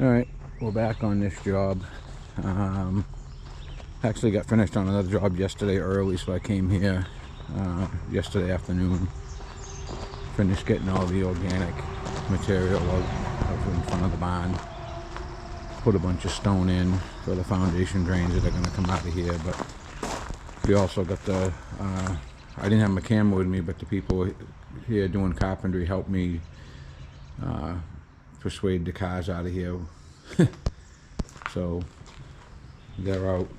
Alright, we're back on this job. Actually got finished on another job yesterday early, so I came here yesterday afternoon. Finished getting all the organic material out in front of the barn. Put a bunch of stone in for the foundation drains that are going to come out of here, but we also got the I didn't have my camera with me, but the people here doing carpentry helped me persuade the cars out of here. So they're out.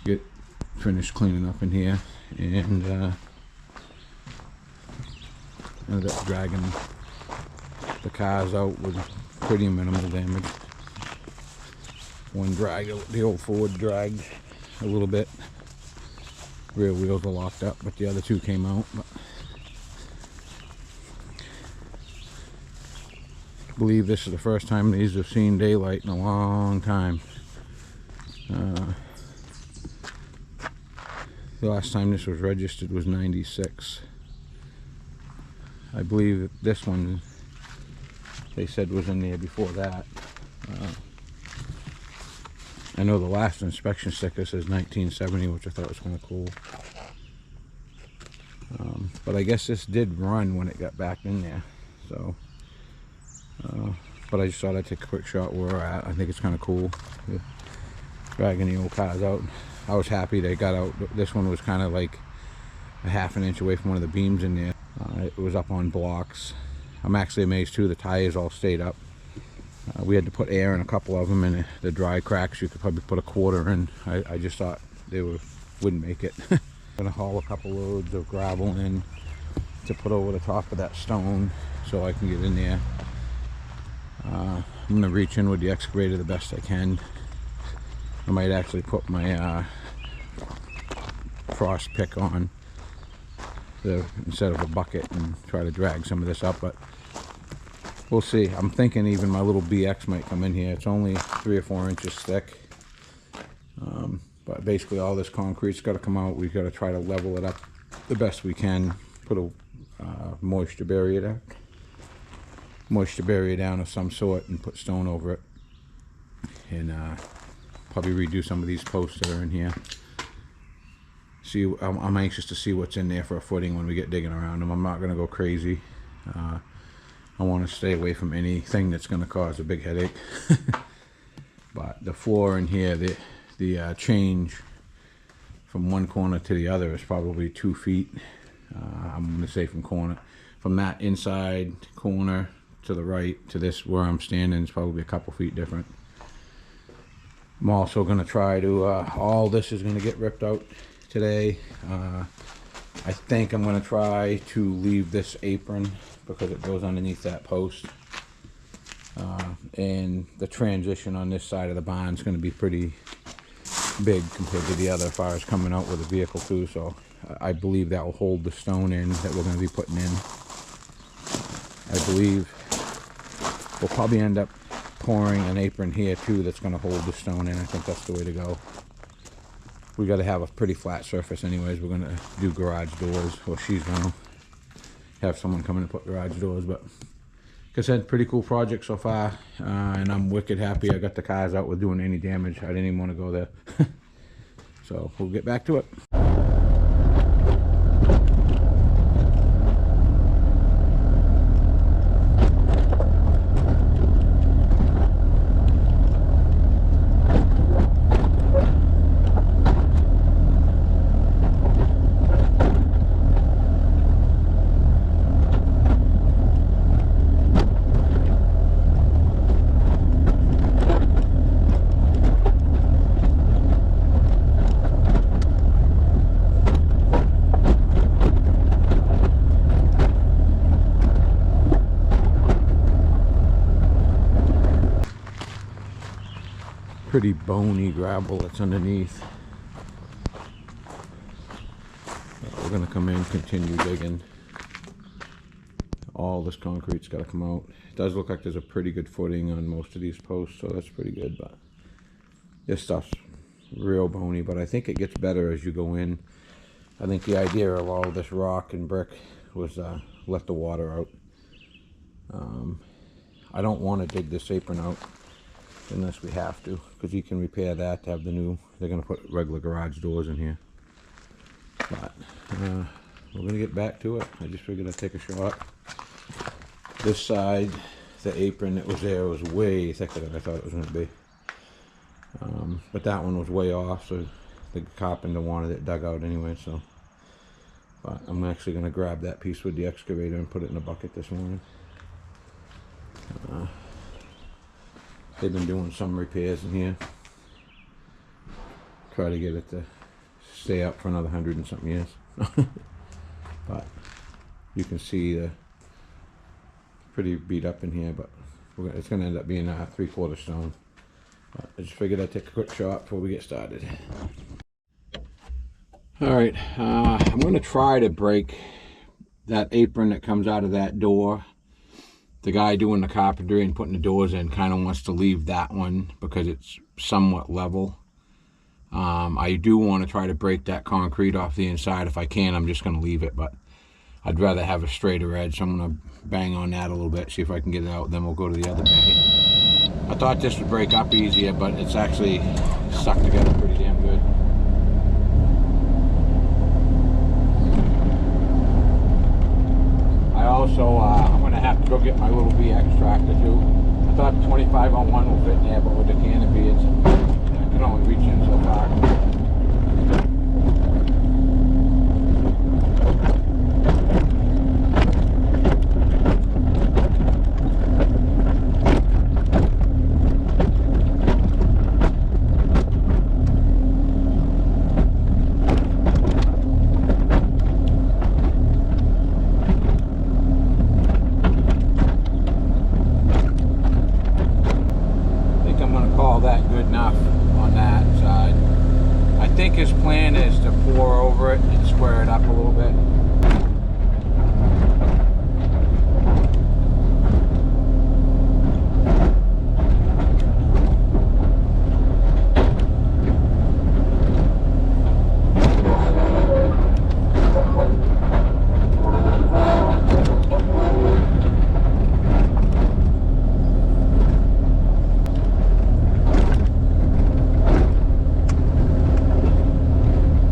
Get finished cleaning up in here, and ended up dragging the cars out with pretty minimal damage. One drag, the old Ford dragged a little bit. Rear wheels were locked up, but the other two came out. But I believe this is the first time these have seen daylight in a long time. The last time this was registered was 96. I believe that this one they said was in there before that. I know the last inspection sticker says 1970, which I thought was kind of cool. But I guess this did run when it got back in there. So, but I just thought I'd take a quick shot where we're at. I think it's kind of cool, dragging the old cars out. I was happy they got out. This one was kind of like a half an inch away from one of the beams in there. It was up on blocks. I'm actually amazed too, the tires all stayed up. We had to put air in a couple of them, and the dry cracks you could probably put a quarter in. I just thought they wouldn't make it. I'm gonna haul a couple loads of gravel in to put over the top of that stone so I can get in there. I'm gonna reach in with the excavator the best I can. I might actually put my frost pick on instead of a bucket and try to drag some of this up, but we'll see. I'm thinking even my little BX might come in here. It's only 3 or 4 inches thick, but basically all this concrete's got to come out. We've got to try to level it up the best we can. Put a moisture barrier down of some sort and put stone over it, and probably redo some of these posts that are in here. See, I'm anxious to see what's in there for a footing when we get digging around them. I'm not going to go crazy. I want to stay away from anything that's going to cause a big headache. But the floor in here, the change from one corner to the other is probably 2 feet. I'm going to say from that inside corner to the right to this where I'm standing is probably a couple feet different. I'm also going to try to, all this is going to get ripped out today. I think I'm going to try to leave this apron because it goes underneath that post. And the transition on this side of the barn is going to be pretty big compared to the other as far as coming out with a vehicle too. So I believe that will hold the stone in that we're going to be putting in. I believe we'll probably end up pouring an apron here too that's going to hold the stone in. I think that's the way to go. We got to have a pretty flat surface anyways. We're going to do garage doors. Well, she's going to have someone come in and put garage doors, but like I said, pretty cool project so far, and I'm wicked happy I got the cars out with doing any damage. I didn't even want to go there. So we'll get back to it. Pretty bony gravel that's underneath. We're gonna come in, continue digging. All this concrete's got to come out. It does look like there's a pretty good footing on most of these posts, so that's pretty good, but this stuff's real bony, but I think it gets better as you go in. I think the idea of all this rock and brick was let the water out. I don't want to dig this apron out unless we have to, because you can repair that to have the new, they're going to put regular garage doors in here. But we're going to get back to it. I just figured I'd take a shot. This side, the apron that was there was way thicker than I thought it was going to be. But that one was way off, so the carpenter wanted it dug out anyway, so. But I'm actually going to grab that piece with the excavator and put it in a bucket this morning. They've been doing some repairs in here. Try to get it to stay up for another 100 and something years. But you can see the pretty beat up in here, but it's going to end up being a 3/4 stone. But I just figured I'd take a quick shot before we get started. Alright, I'm going to try to break that apron that comes out of that door. The guy doing the carpentry and putting the doors in kind of wants to leave that one because it's somewhat level. I do want to try to break that concrete off the inside. If I can, I'm just going to leave it, but I'd rather have a straighter edge, so I'm going to bang on that a little bit, see if I can get it out, then we'll go to the other bay. I thought this would break up easier, but it's actually stuck together pretty damn good. I also, I'm going to have to go get my little BX tractor too. I thought 2501 will fit in there, but with the canopy, I can only reach in so far. His plan is to pour over it and square it up a little bit.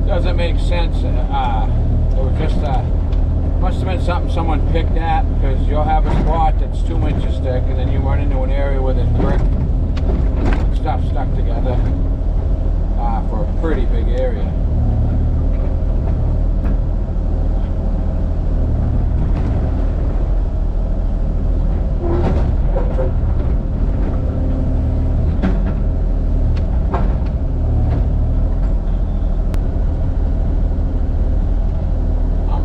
Doesn't make sense. It was just must have been something someone picked at, because you'll have a spot that's 2 inches thick and then you run into an area where there's brick stuff stuck together for a pretty big area.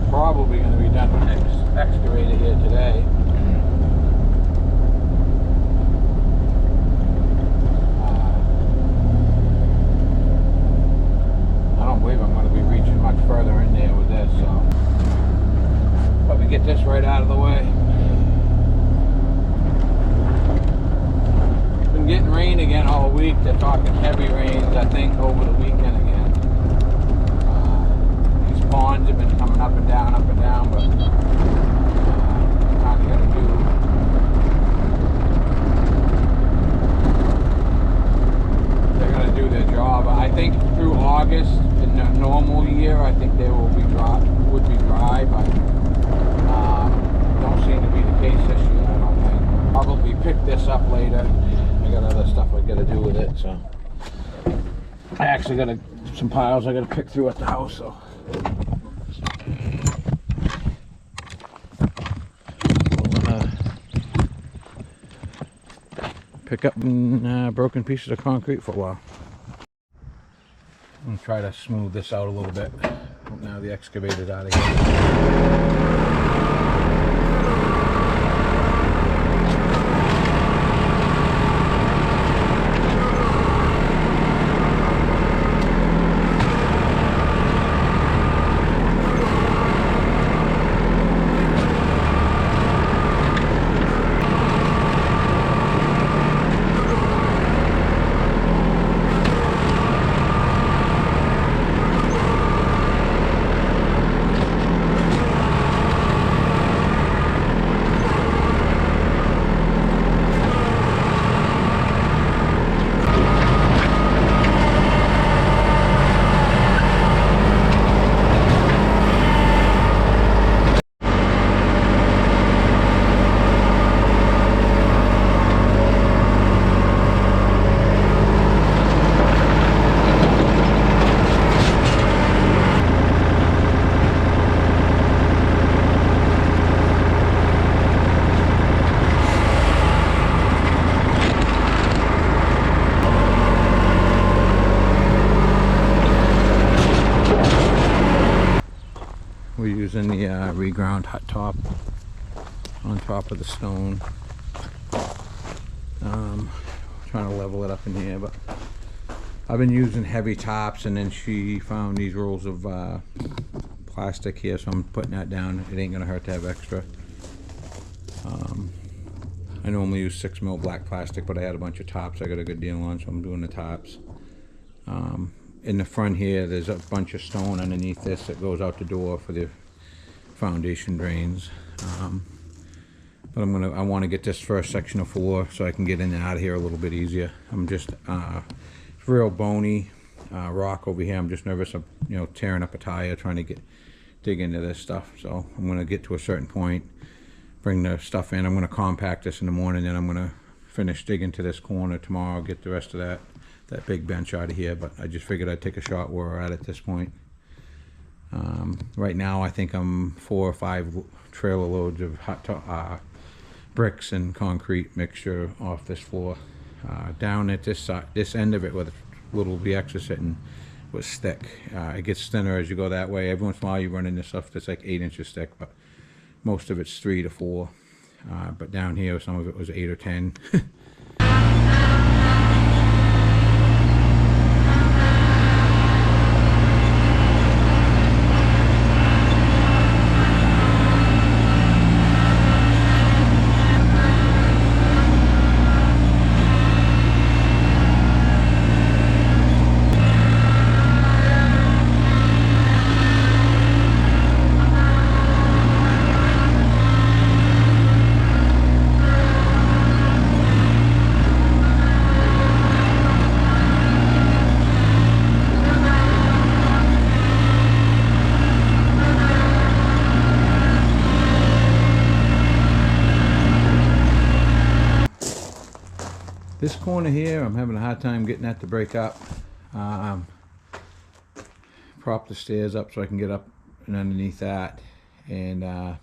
Probably going to be done with this excavator here today. I don't believe I'm going to be reaching much further in there with this, so probably get this right out of the way. Been getting rain again all week. They're talking heavy rains, I think, over the weekend again. Ponds have been coming up and down, but kind of got to do. They're going to do their job. I think through August, in a normal year, I think they will be dry, but don't seem to be the case this year. I don't think. Probably pick this up later. I got other stuff I got to do with it, so I actually got some piles I got to pick through at the house, so. Pick up broken pieces of concrete for a while. I'm gonna try to smooth this out a little bit. Now the excavator's out of here. reground hut top on top of the stone. Trying to level it up in here, but I've been using heavy tops, and then she found these rolls of plastic here, so I'm putting that down. It ain't gonna hurt to have extra. I normally use 6mm black plastic, but I had a bunch of tops I got a good deal on, so I'm doing the tops. In the front here, there's a bunch of stone underneath this that goes out the door for the foundation drains. But I want to get this first section of floor so I can get in and out of here a little bit easier. I'm just it's real bony rock over here. I'm just nervous of tearing up a tire trying to dig into this stuff. So I'm going to get to a certain point, bring the stuff in. I'm going to compact this in the morning, then I'm going to finish digging to this corner tomorrow. Get the rest of that big bench out of here. But I just figured I'd take a shot where we're at this point. Right now I think I'm 4 or 5 trailer loads of bricks and concrete mixture off this floor. Down at this side, this end of it where the little VX is sitting was thick. It gets thinner as you go that way. Every once in a while you run into stuff that's like 8 inches thick, but most of it's 3 to 4. But down here some of it was 8 or 10. This corner here, I'm having a hard time getting that to break up. Prop the stairs up so I can get up and underneath that, and I'm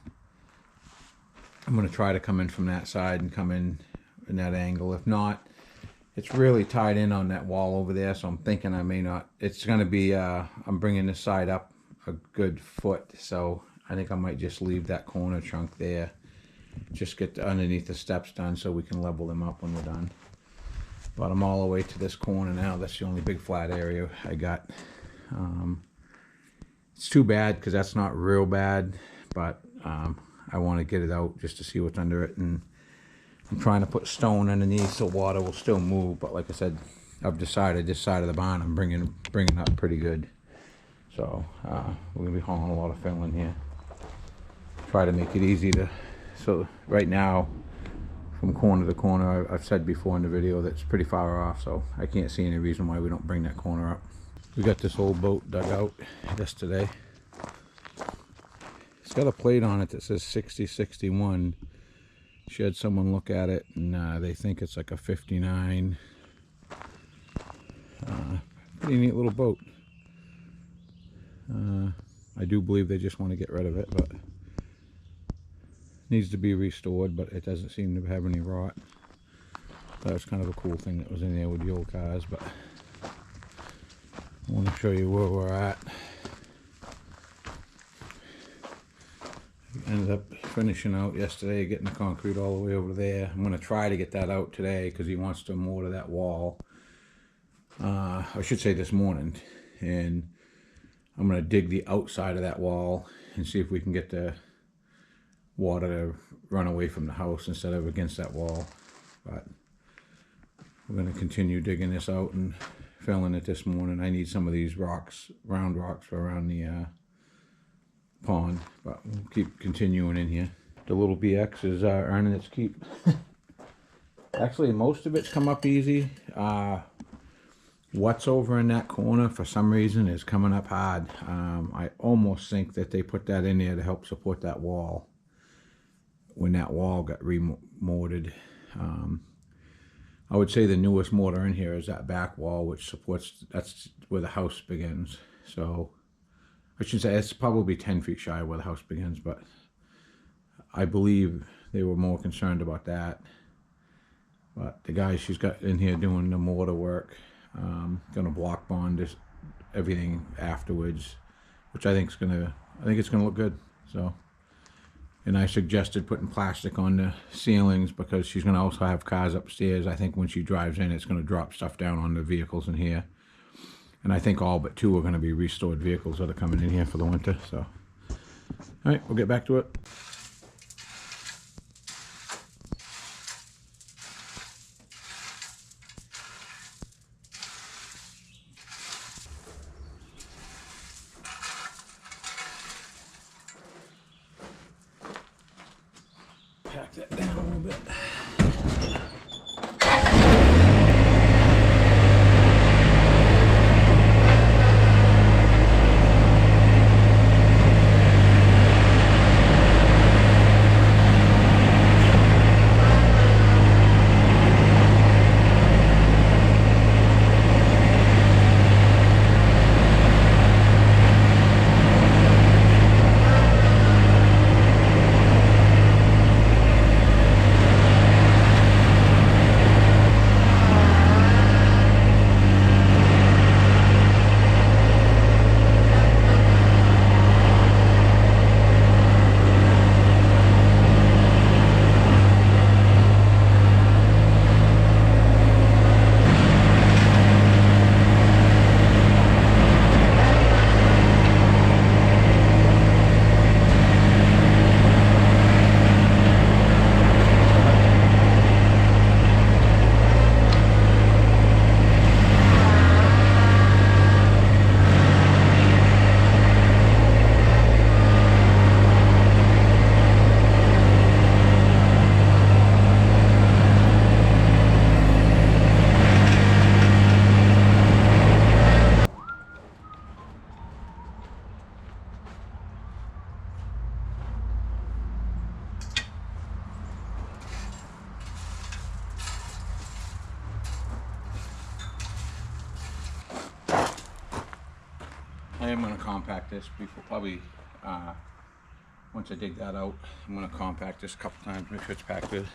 going to try to come in from that side and come in that angle. If not, it's really tied in on that wall over there, so I'm thinking I may not. It's going to be, I'm bringing this side up a good foot, so I think I might just leave that corner chunk there. Just get underneath the steps done so we can level them up when we're done. But I'm all the way to this corner now. That's the only big flat area I got. It's too bad because that's not real bad, but I want to get it out just to see what's under it. And I'm trying to put stone underneath so water will still move. But like I said, I've decided this side of the barn I'm bringing up pretty good. So we're gonna be hauling a lot of fill in here. Try to make it easy to. So right now, from corner to corner, I've said before in the video that's pretty far off, so I can't see any reason why we don't bring that corner up. We got this old boat dug out yesterday. It's got a plate on it that says 6061. She had someone look at it, and they think it's like a 59. Pretty neat little boat. I do believe they just want to get rid of it, but needs to be restored, but it doesn't seem to have any rot. That was kind of a cool thing that was in there with the old cars, but I want to show you where we're at. Ended up finishing out yesterday, getting the concrete all the way over there. I'm going to try to get that out today because he wants to mortar that wall. I should say this morning. And I'm going to dig the outside of that wall and see if we can get the water to run away from the house instead of against that wall. But we're going to continue digging this out and filling it this morning. I need some of these rocks, round rocks for around the pond, but we'll keep continuing in here. The little BX is earning its keep. Actually, most of it's come up easy. What's over in that corner for some reason is coming up hard. I almost think that they put that in there to help support that wall when that wall got remortared. I would say the newest mortar in here is that back wall, which supports, that's where the house begins. So I should say it's probably 10 feet shy of where the house begins, but I believe they were more concerned about that. But the guy she's got in here doing the mortar work, gonna block bond this, everything afterwards, which I think it's gonna look good. So And I suggested putting plastic on the ceilings because she's going to also have cars upstairs. I think when she drives in, it's going to drop stuff down on the vehicles in here. And I think all but 2 are going to be restored vehicles that are coming in here for the winter. So, all right, we'll get back to it. Pack that down a little bit. I am going to compact this before, probably once I dig that out. I'm going to compact this a couple times, make sure it's packed good.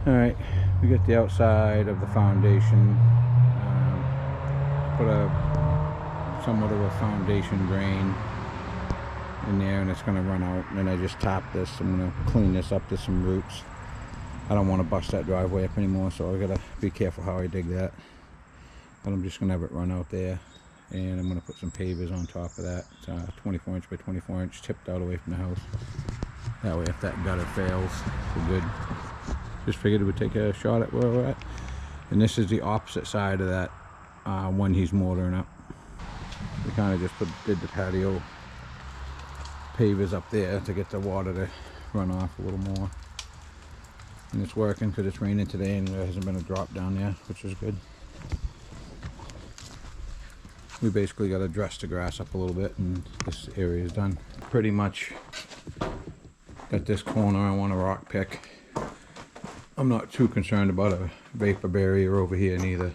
Alright, we got the outside of the foundation. Put somewhat of a foundation drain in there, and it's going to run out. And then I just top this. I'm going to clean this up to some roots. I don't want to bust that driveway up anymore, so I got to be careful how I dig that. But I'm just going to have it run out there, and I'm going to put some pavers on top of that. 24 inch by 24 inch, tipped out away from the house. That way, if that gutter fails, we're good. Just figured we'd take a shot at where we're at. And this is the opposite side of that one he's mortaring up. We kind of just did the patio pavers up there to get the water to run off a little more. And it's working because it's raining today and there hasn't been a drop down there, which is good. We basically got to dress the grass up a little bit and this area is done. Pretty much got this corner I want to rock pick. I'm not too concerned about a vapor barrier over here neither.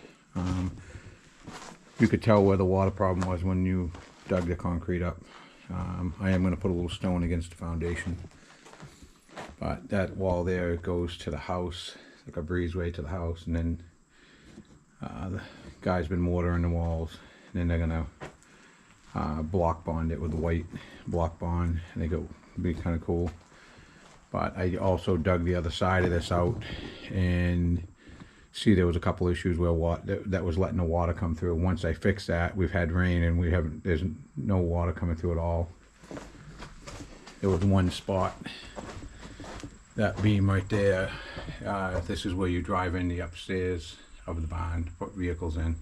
You could tell where the water problem was when you dug the concrete up. I am going to put a little stone against the foundation. But that wall there goes to the house, like a breezeway to the house, and then the guy's been mortaring the walls, and then they're going to block bond it with white block bond. I think it'll be kind of cool. But I also dug the other side of this out and see there was a couple issues where that was letting the water come through. Once I fixed that, we've had rain and there's no water coming through at all. There was one spot, that beam right there. This is where you drive in the upstairs of the barn to put vehicles in.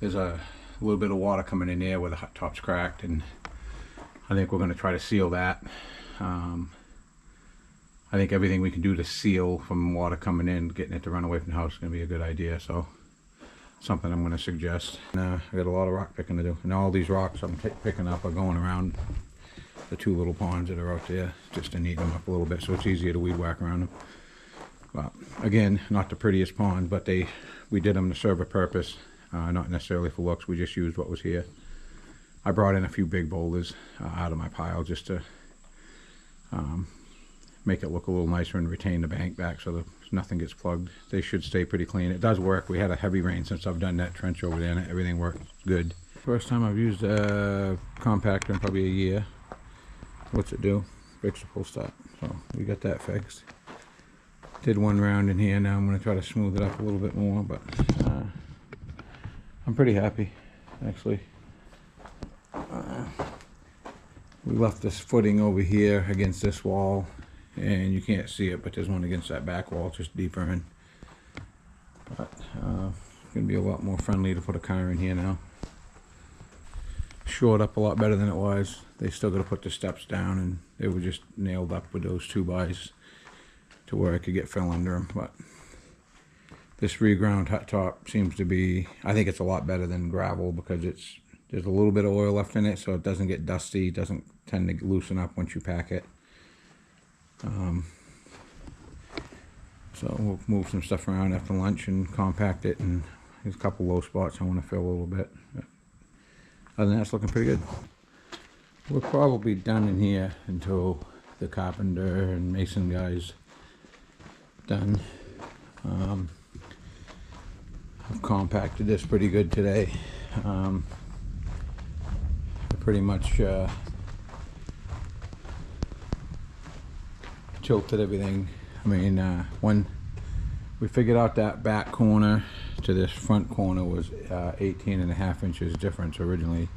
There's a little bit of water coming in there where the hot top's cracked, and I think we're going to try to seal that. I think everything we can do to seal from water coming in, getting it to run away from the house is going to be a good idea. So something I'm going to suggest. I got a lot of rock picking to do, and all these rocks I'm picking up are going around the 2 little ponds that are out there, just to neaten them up a little bit so it's easier to weed whack around them. But again, not the prettiest pond, but we did them to serve a purpose, not necessarily for looks. We just used what was here. I brought in a few big boulders out of my pile just to make it look a little nicer and retain the bank back so that nothing gets plugged. They should stay pretty clean. It does work. We had a heavy rain since I've done that trench over there, and everything worked good. First time I've used a compactor in probably a year. What's it do? Fix the pull stop. So we got that fixed. Did one round in here. Now I'm going to try to smooth it up a little bit more, but I'm pretty happy, actually. We left this footing over here against this wall, and you can't see it, but there's one against that back wall just deeper in. But it's going to be a lot more friendly to put a car in here now. Shored up a lot better than it was. They still got to put the steps down, and they were just nailed up with those 2x to where I could get fill under them. But this reground hot top seems to be, I think it's a lot better than gravel, because there's a little bit of oil left in it, so it doesn't get dusty, doesn't tend to loosen up once you pack it. So we'll move some stuff around after lunch and compact it, and there's a couple low spots I want to fill a little bit. But other than that, it's looking pretty good. We're probably done in here until the carpenter and mason guys done. I've compacted this pretty good today. I pretty much tilted everything. I mean, when we figured out that back corner to this front corner was 18.5 inches difference originally.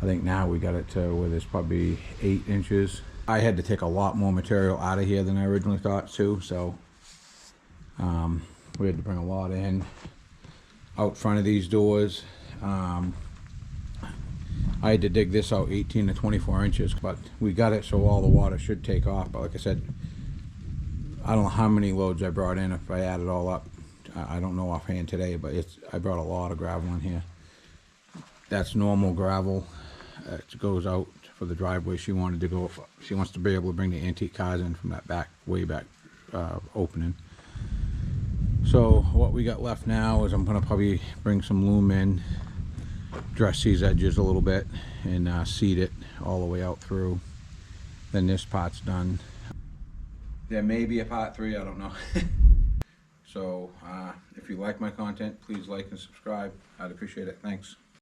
I think now we got it to where there's probably 8 inches. I had to take a lot more material out of here than I originally thought too, so we had to bring a lot in out front of these doors. I had to dig this out 18 to 24 inches, but we got it so all the water should take off. But like I said, I don't know how many loads I brought in if I add it all up. I don't know offhand today, but I brought a lot of gravel in here. That's normal gravel. It goes out for the driveway. She wanted to go. She wants to be able to bring the antique cars in from that back, way back opening. So what we got left now is I'm gonna probably bring some loom in, dress these edges a little bit, and seed it all the way out through. Then this part's done. There may be a part 3, I don't know. So if you like my content, please like and subscribe. I'd appreciate it. Thanks.